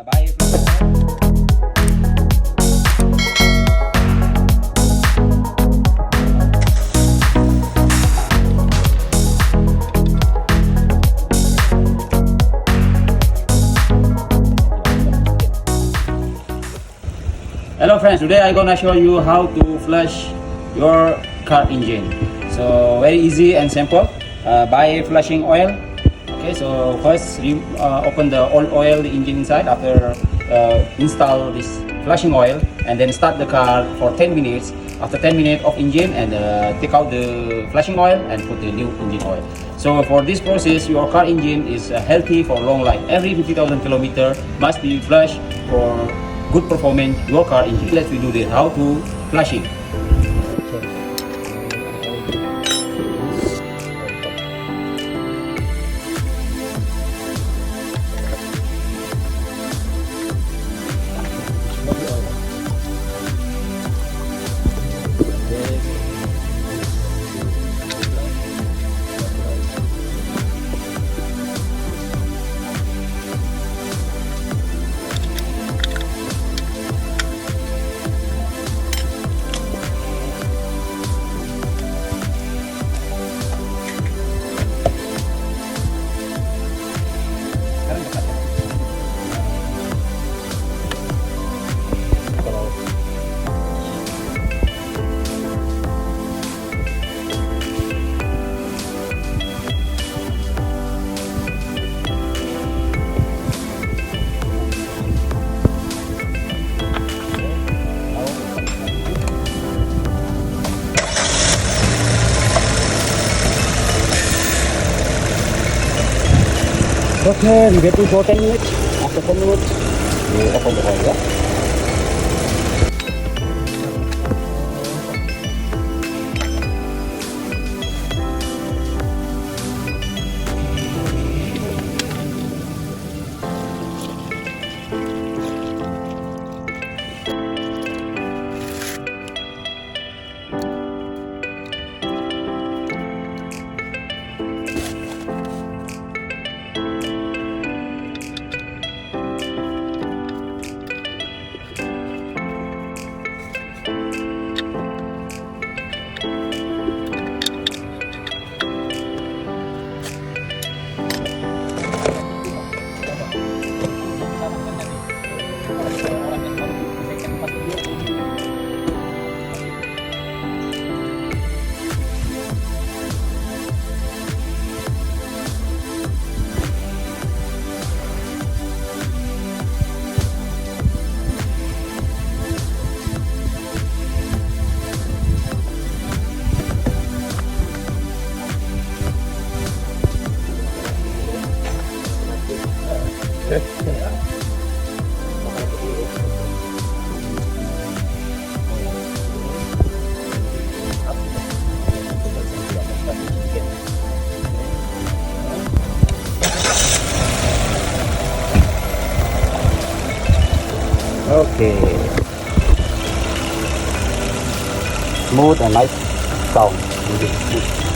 Bye. Hello friends, today I'm gonna show you how to flush your car engine. So very easy and simple. By flushing oil. Okay, so first open the old oil, the engine inside. After install this flushing oil and then start the car for 10 minutes. After 10 minutes of engine and take out the flushing oil and put the new engine oil. So for this process, your car engine is healthy for long life. Every 50,000 kilometer must be flushed for good performance your car engine. Let's do this. How to flush it. Okay, we get to for 10 minutes. After 10 minutes, we open the oil. Yeah? Okay. Smooth and nice sound.